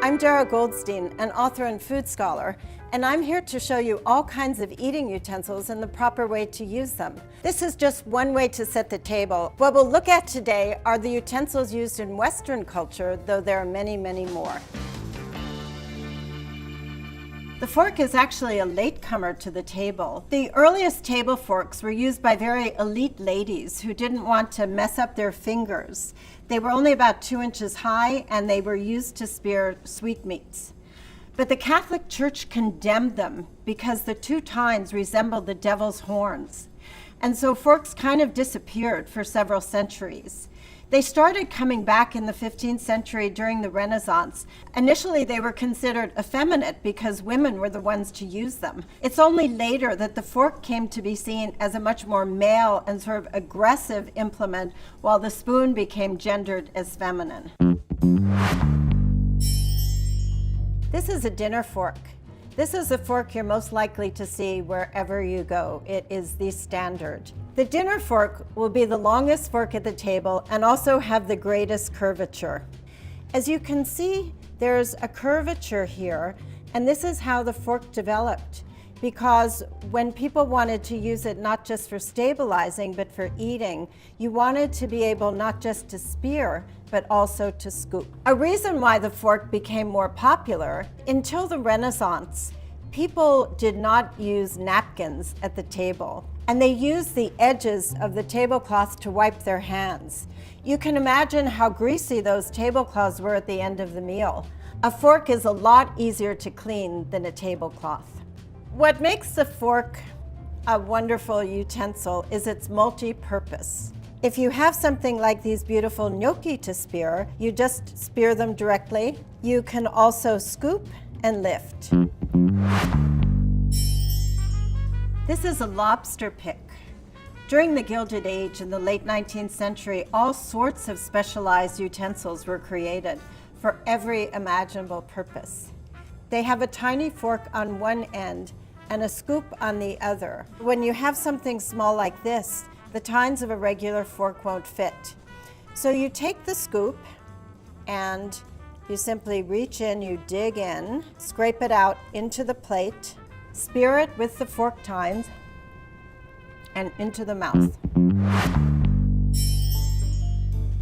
I'm Darra Goldstein, an author and food scholar, and I'm here to show you all kinds of eating utensils and the proper way to use them. This is just one way to set the table. What we'll look at today are the utensils used in Western culture, though there are many, many more. The fork is actually a latecomer to the table. The earliest table forks were used by very elite ladies who didn't want to mess up their fingers. They were only about 2 inches high and they were used to spear sweetmeats. But the Catholic Church condemned them because the two tines resembled the devil's horns. And so forks kind of disappeared for several centuries. They started coming back in the 15th century during the Renaissance. Initially, they were considered effeminate because women were the ones to use them. It's only later that the fork came to be seen as a much more male and sort of aggressive implement, while the spoon became gendered as feminine. This is a dinner fork. This is the fork you're most likely to see wherever you go. It is the standard. The dinner fork will be the longest fork at the table and also have the greatest curvature. As you can see, there's a curvature here, and this is how the fork developed, because when people wanted to use it not just for stabilizing but for eating, you wanted to be able not just to spear, but also to scoop. A reason why the fork became more popular, until the Renaissance, people did not use napkins at the table, and they used the edges of the tablecloth to wipe their hands. You can imagine how greasy those tablecloths were at the end of the meal. A fork is a lot easier to clean than a tablecloth. What makes the fork a wonderful utensil is its multi-purpose. If you have something like these beautiful gnocchi to spear, you just spear them directly. You can also scoop and lift. This is a lobster pick. During the Gilded Age in the late 19th century, all sorts of specialized utensils were created for every imaginable purpose. They have a tiny fork on one end and a scoop on the other. When you have something small like this, the tines of a regular fork won't fit. So you take the scoop and you simply reach in, you dig in, scrape it out into the plate, spear it with the fork tines, and into the mouth.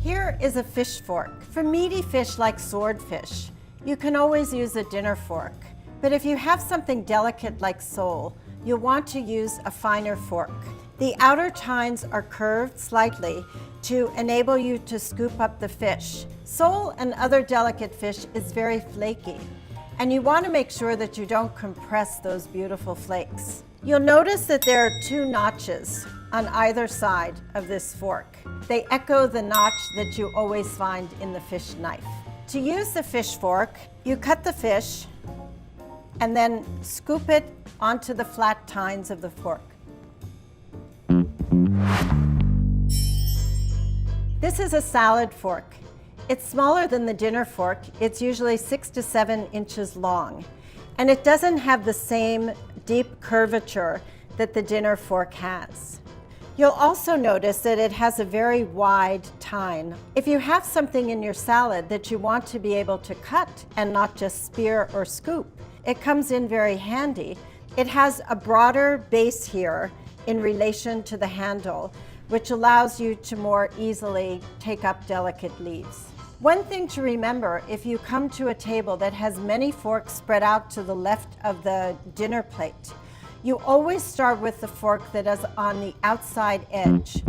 Here is a fish fork. For meaty fish like swordfish, you can always use a dinner fork. But if you have something delicate like sole, you'll want to use a finer fork. The outer tines are curved slightly to enable you to scoop up the fish. Sole and other delicate fish is very flaky, and you want to make sure that you don't compress those beautiful flakes. You'll notice that there are 2 notches on either side of this fork. They echo the notch that you always find in the fish knife. To use the fish fork, you cut the fish and then scoop it onto the flat tines of the fork. This is a salad fork. It's smaller than the dinner fork. It's usually 6 to 7 inches long, and it doesn't have the same deep curvature that the dinner fork has. You'll also notice that it has a very wide tine. If you have something in your salad that you want to be able to cut and not just spear or scoop, it comes in very handy. It has a broader base here in relation to the handle, which allows you to more easily take up delicate leaves. One thing to remember, if you come to a table that has many forks spread out to the left of the dinner plate, you always start with the fork that is on the outside edge.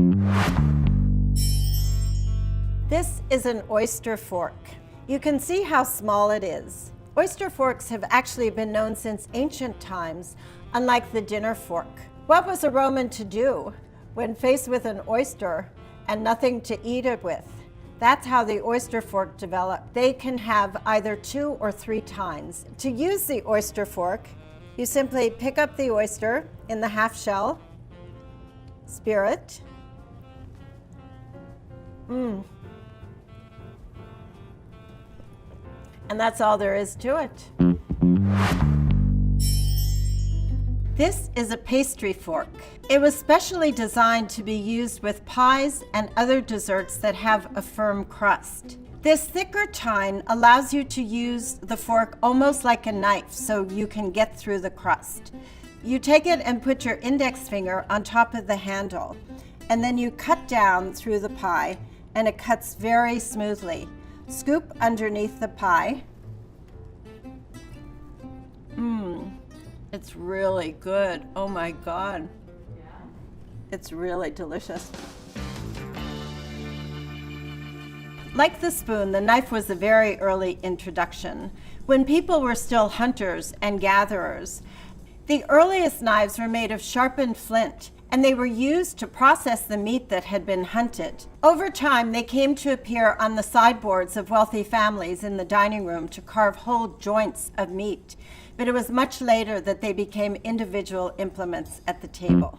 This is an oyster fork. You can see how small it is. Oyster forks have actually been known since ancient times, unlike the dinner fork. What was a Roman to do when faced with an oyster and nothing to eat it with? That's how the oyster fork developed. They can have either 2 or 3 tines. To use the oyster fork, you simply pick up the oyster in the half shell, spear it. And that's all there is to it. This is a pastry fork. It was specially designed to be used with pies and other desserts that have a firm crust. This thicker tine allows you to use the fork almost like a knife so you can get through the crust. You take it and put your index finger on top of the handle, and then you cut down through the pie, and it cuts very smoothly. Scoop underneath the pie. It's really good. Oh my God. It's really delicious. Like the spoon, the knife was a very early introduction, when people were still hunters and gatherers. The earliest knives were made of sharpened flint, and they were used to process the meat that had been hunted. Over time, they came to appear on the sideboards of wealthy families in the dining room to carve whole joints of meat, but it was much later that they became individual implements at the table.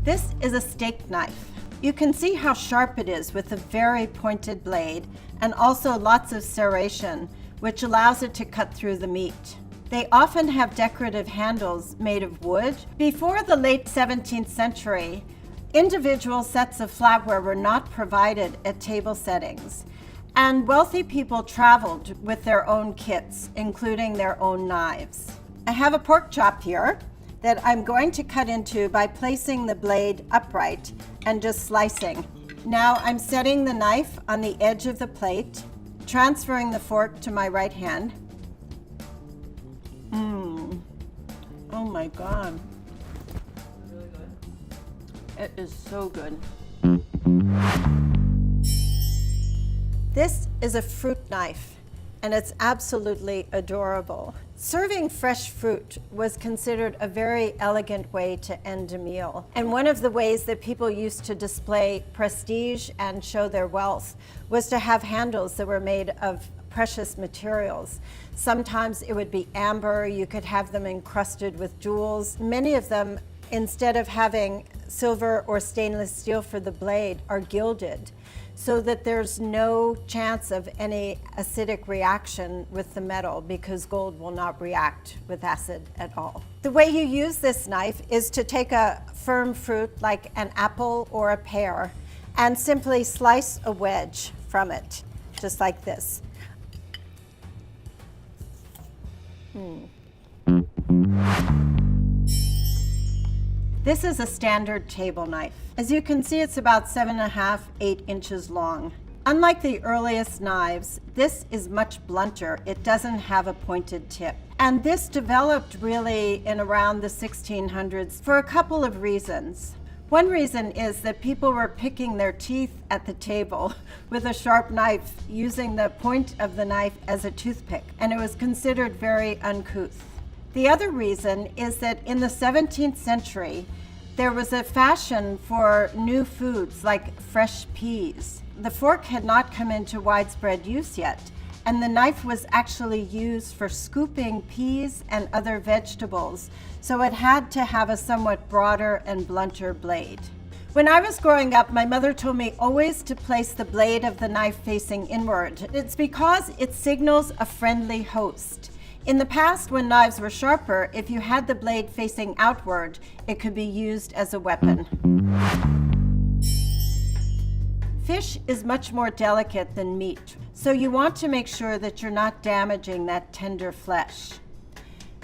This is a steak knife. You can see how sharp it is with a very pointed blade and also lots of serration, which allows it to cut through the meat. They often have decorative handles made of wood. Before the late 17th century, individual sets of flatware were not provided at table settings, and wealthy people traveled with their own kits, including their own knives. I have a pork chop here that I'm going to cut into by placing the blade upright and just slicing. Now I'm setting the knife on the edge of the plate, transferring the fork to my right hand. Oh my God. Really good. It is so good. This is a fruit knife, and it's absolutely adorable. Serving fresh fruit was considered a very elegant way to end a meal. And one of the ways that people used to display prestige and show their wealth was to have handles that were made of precious materials. Sometimes it would be amber. You could have them encrusted with jewels. Many of them, instead of having silver or stainless steel for the blade, are gilded, so that there's no chance of any acidic reaction with the metal, because gold will not react with acid at all. The way you use this knife is to take a firm fruit like an apple or a pear and simply slice a wedge from it, just like this. This is a standard table knife. As you can see, it's about 7.5, 8 inches long. Unlike the earliest knives, this is much blunter. It doesn't have a pointed tip. And this developed really in around the 1600s for a couple of reasons. One reason is that people were picking their teeth at the table with a sharp knife, using the point of the knife as a toothpick, and it was considered very uncouth. The other reason is that in the 17th century, there was a fashion for new foods like fresh peas. The fork had not come into widespread use yet, and the knife was actually used for scooping peas and other vegetables, so it had to have a somewhat broader and blunter blade. When I was growing up, my mother told me always to place the blade of the knife facing inward. It's because it signals a friendly host. In the past, when knives were sharper, if you had the blade facing outward, it could be used as a weapon. Fish is much more delicate than meat, so you want to make sure that you're not damaging that tender flesh.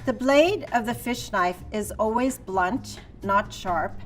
The blade of the fish knife is always blunt, not sharp,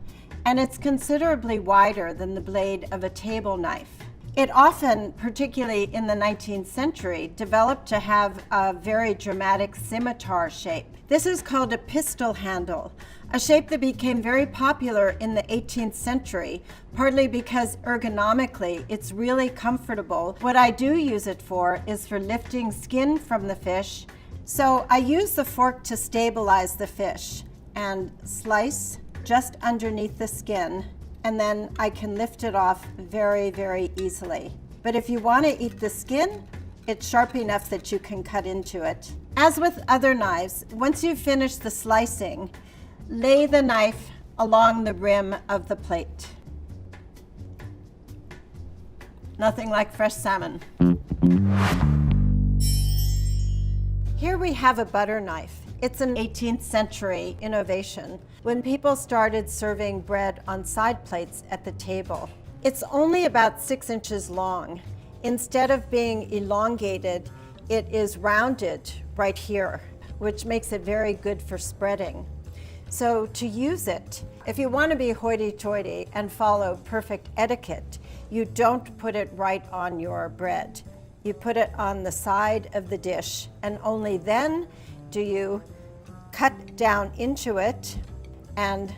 and it's considerably wider than the blade of a table knife. It often, particularly in the 19th century, developed to have a very dramatic scimitar shape. This is called a pistol handle, a shape that became very popular in the 18th century, partly because ergonomically it's really comfortable. What I do use it for is for lifting skin from the fish. So I use the fork to stabilize the fish and slice just underneath the skin, and then I can lift it off very, very easily. But if you want to eat the skin, it's sharp enough that you can cut into it. As with other knives, once you've finished the slicing, lay the knife along the rim of the plate. Nothing like fresh salmon. Here we have a butter knife. It's an 18th century innovation when people started serving bread on side plates at the table. It's only about 6 inches long. Instead of being elongated, it is rounded right here, which makes it very good for spreading. So to use it, if you want to be hoity-toity and follow perfect etiquette, you don't put it right on your bread. You put it on the side of the dish, and only then do you cut down into it and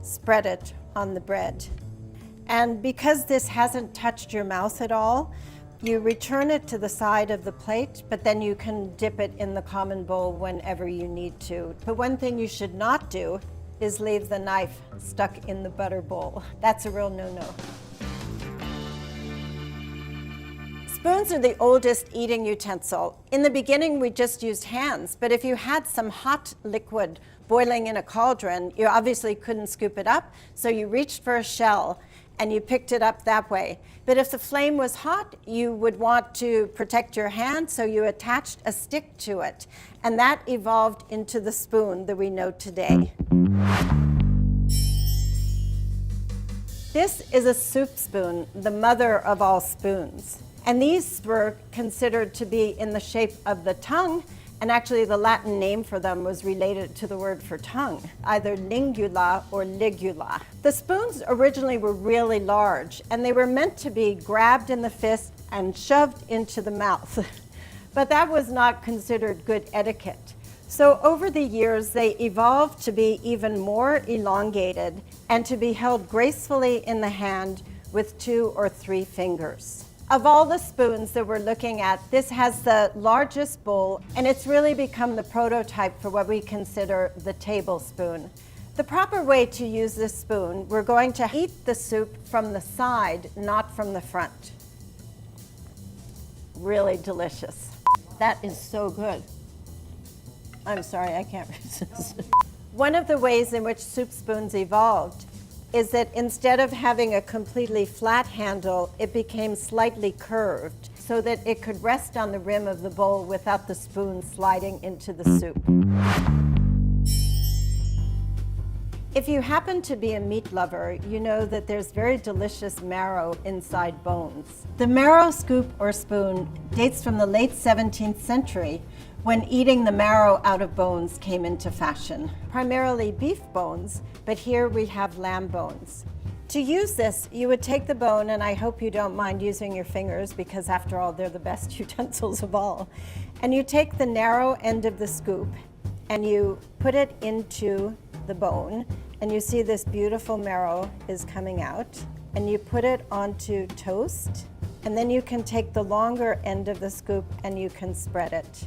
spread it on the bread. And because this hasn't touched your mouth at all, you return it to the side of the plate, but then you can dip it in the common bowl whenever you need to. But one thing you should not do is leave the knife stuck in the butter bowl. That's a real no-no. Spoons are the oldest eating utensil. In the beginning, we just used hands, but if you had some hot liquid boiling in a cauldron, you obviously couldn't scoop it up, so you reached for a shell and you picked it up that way. But if the flame was hot, you would want to protect your hand, so you attached a stick to it. And that evolved into the spoon that we know today. This is a soup spoon, the mother of all spoons. And these were considered to be in the shape of the tongue, and actually the Latin name for them was related to the word for tongue, either lingula or ligula. The spoons originally were really large, and they were meant to be grabbed in the fist and shoved into the mouth. But that was not considered good etiquette. So over the years, they evolved to be even more elongated and to be held gracefully in the hand with 2 or 3 fingers. Of all the spoons that we're looking at, this has the largest bowl, and it's really become the prototype for what we consider the tablespoon. The proper way to use this spoon, we're going to eat the soup from the side, not from the front. Really delicious. That is so good. I'm sorry, I can't resist. One of the ways in which soup spoons evolved is that instead of having a completely flat handle, it became slightly curved so that it could rest on the rim of the bowl without the spoon sliding into the soup. If you happen to be a meat lover, you know that there's very delicious marrow inside bones. The marrow scoop or spoon dates from the late 17th century, when eating the marrow out of bones came into fashion. Primarily beef bones, but here we have lamb bones. To use this, you would take the bone, and I hope you don't mind using your fingers because after all, they're the best utensils of all. And you take the narrow end of the scoop and you put it into the bone, and you see this beautiful marrow is coming out, and you put it onto toast, and then you can take the longer end of the scoop and you can spread it.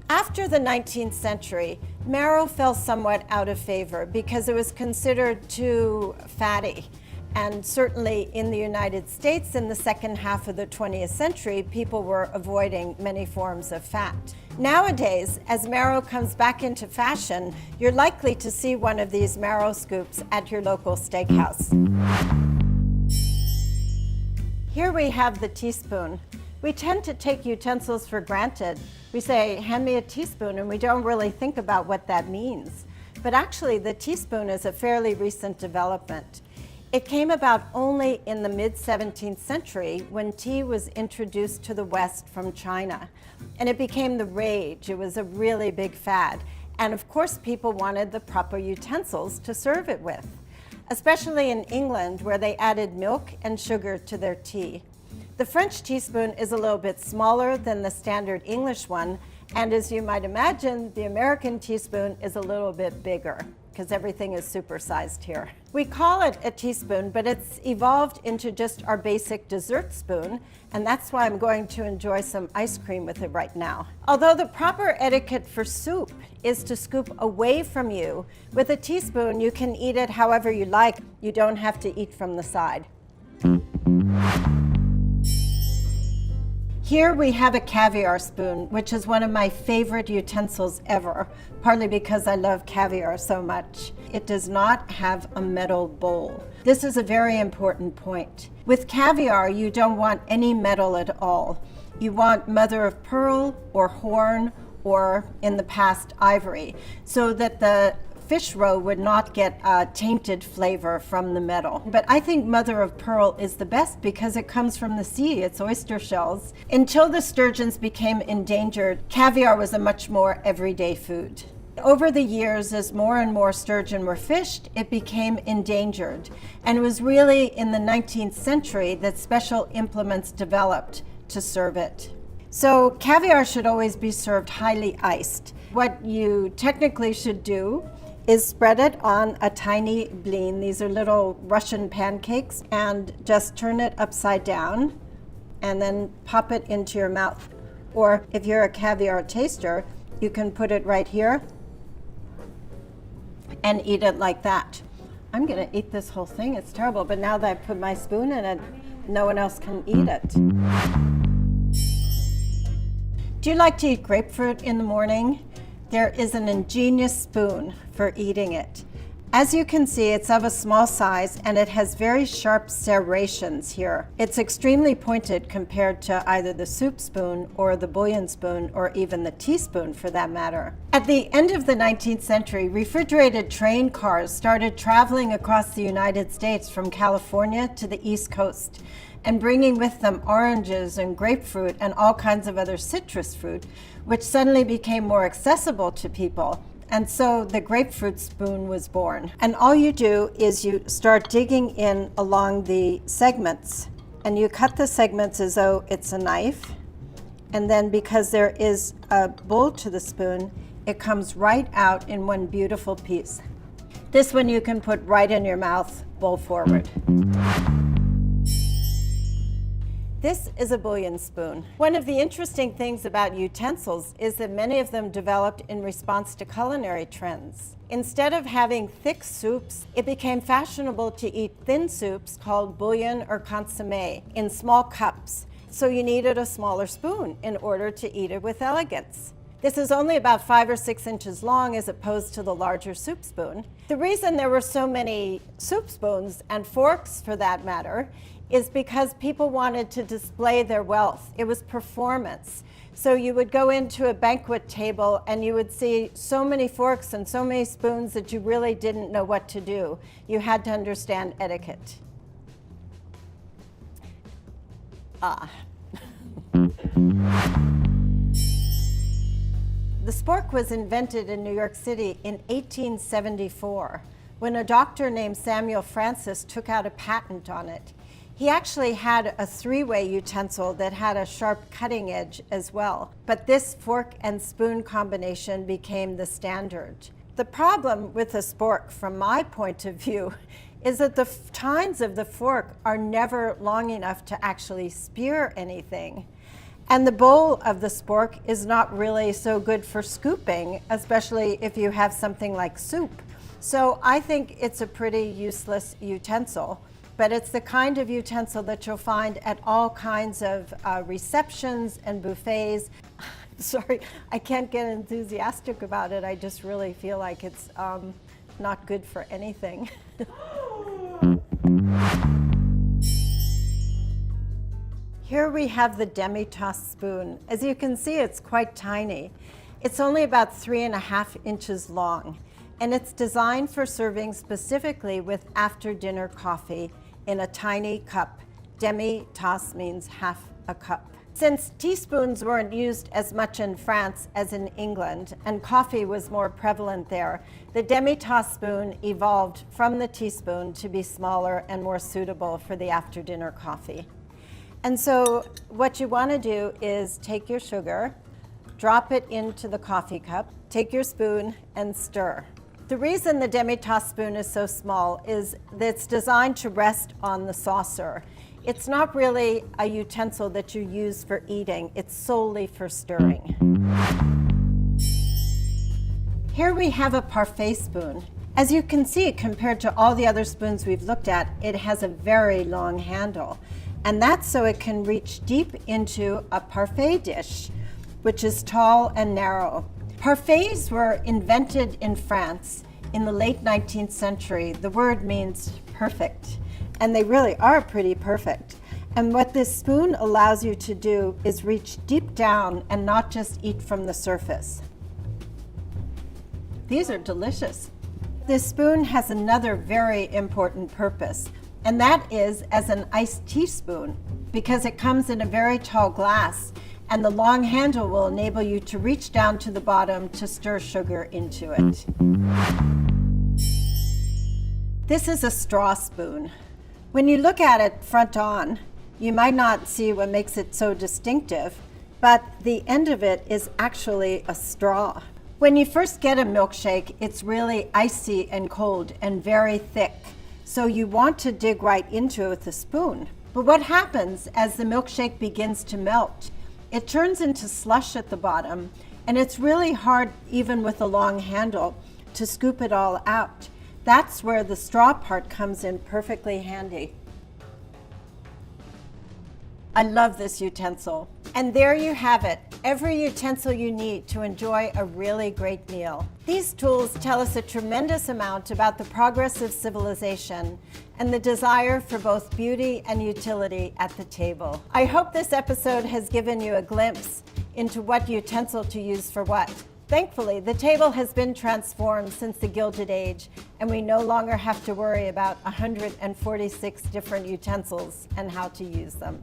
After the 19th century, marrow fell somewhat out of favor because it was considered too fatty. And certainly in the United States in the second half of the 20th century, people were avoiding many forms of fat. Nowadays, as marrow comes back into fashion, you're likely to see one of these marrow scoops at your local steakhouse. Here we have the teaspoon. We tend to take utensils for granted. We say, hand me a teaspoon, and we don't really think about what that means. But actually, the teaspoon is a fairly recent development. It came about only in the mid-17th century when tea was introduced to the West from China. And it became the rage. It was a really big fad. And of course, people wanted the proper utensils to serve it with, especially in England, where they added milk and sugar to their tea. The French teaspoon is a little bit smaller than the standard English one, and as you might imagine, the American teaspoon is a little bit bigger because everything is supersized here. We call it a teaspoon, but it's evolved into just our basic dessert spoon, and that's why I'm going to enjoy some ice cream with it right now. Although the proper etiquette for soup is to scoop away from you, with a teaspoon you can eat it however you like. You don't have to eat from the side. Here we have a caviar spoon, which is one of my favorite utensils ever, partly because I love caviar so much. It does not have a metal bowl. This is a very important point. With caviar, you don't want any metal at all. You want mother of pearl or horn or, in the past, ivory, so that the fish roe would not get a tainted flavor from the metal. But I think mother of pearl is the best because it comes from the sea. It's oyster shells. Until the sturgeons became endangered, caviar was a much more everyday food. Over the years, as more and more sturgeon were fished, it became endangered. And it was really in the 19th century that special implements developed to serve it. So caviar should always be served highly iced. What you technically should do is spread it on a tiny blin. These are little Russian pancakes, and just turn it upside down and then pop it into your mouth. Or if you're a caviar taster, you can put it right here and eat it like that. I'm gonna eat this whole thing, it's terrible, but now that I put my spoon in it, no one else can eat it. Do you like to eat grapefruit in the morning? There is an ingenious spoon for eating it. As you can see, it's of a small size and it has very sharp serrations here. It's extremely pointed compared to either the soup spoon or the bouillon spoon or even the teaspoon for that matter. At the end of the 19th century, refrigerated train cars started traveling across the United States from California to the East Coast and bringing with them oranges and grapefruit and all kinds of other citrus fruit, which suddenly became more accessible to people. And so the grapefruit spoon was born. And all you do is you start digging in along the segments, and you cut the segments as though it's a knife. And then because there is a bowl to the spoon, it comes right out in one beautiful piece. This one you can put right in your mouth, bowl forward. This is a bouillon spoon. One of the interesting things about utensils is that many of them developed in response to culinary trends. Instead of having thick soups, it became fashionable to eat thin soups called bouillon or consommé in small cups. So you needed a smaller spoon in order to eat it with elegance. This is only about 5 or 6 inches long as opposed to the larger soup spoon. The reason there were so many soup spoons and forks for that matter is because people wanted to display their wealth. It was performance. So you would go into a banquet table and you would see so many forks and so many spoons that you really didn't know what to do. You had to understand etiquette. The spork was invented in New York City in 1874 when a doctor named Samuel Francis took out a patent on it. He actually had a 3-way utensil that had a sharp cutting edge as well, but this fork and spoon combination became the standard. The problem with the spork, from my point of view, is that the tines of the fork are never long enough to actually spear anything. And the bowl of the spork is not really so good for scooping, especially if you have something like soup. So I think it's a pretty useless utensil. But it's the kind of utensil that you'll find at all kinds of receptions and buffets. Sorry, I can't get enthusiastic about it. I just really feel like it's not good for anything. Here we have the demi-tasse spoon. As you can see, it's quite tiny. It's only about 3.5 inches long, and it's designed for serving specifically with after-dinner coffee in a tiny cup. Demi-tasse means half a cup. Since teaspoons weren't used as much in France as in England, and coffee was more prevalent there, the demi-tasse spoon evolved from the teaspoon to be smaller and more suitable for the after-dinner coffee. And so what you want to do is take your sugar, drop it into the coffee cup, take your spoon, and stir. The reason the demi-tasse spoon is so small is that it's designed to rest on the saucer. It's not really a utensil that you use for eating, it's solely for stirring. Here we have a parfait spoon. As you can see, compared to all the other spoons we've looked at, it has a very long handle. And that's so it can reach deep into a parfait dish, which is tall and narrow. Parfaits were invented in France in the late 19th century. The word means perfect, and they really are pretty perfect. And what this spoon allows you to do is reach deep down and not just eat from the surface. These are delicious. This spoon has another very important purpose, and that is as an iced tea spoon, because it comes in a very tall glass, and the long handle will enable you to reach down to the bottom to stir sugar into it. This is a straw spoon. When you look at it front on, you might not see what makes it so distinctive, but the end of it is actually a straw. When you first get a milkshake, it's really icy and cold and very thick, so you want to dig right into it with a spoon. But what happens as the milkshake begins to melt? It turns into slush at the bottom, and it's really hard, even with a long handle, to scoop it all out. That's where the straw part comes in perfectly handy. I love this utensil. And there you have it, every utensil you need to enjoy a really great meal. These tools tell us a tremendous amount about the progress of civilization and the desire for both beauty and utility at the table. I hope this episode has given you a glimpse into what utensil to use for what. Thankfully, the table has been transformed since the Gilded Age, and we no longer have to worry about 146 different utensils and how to use them.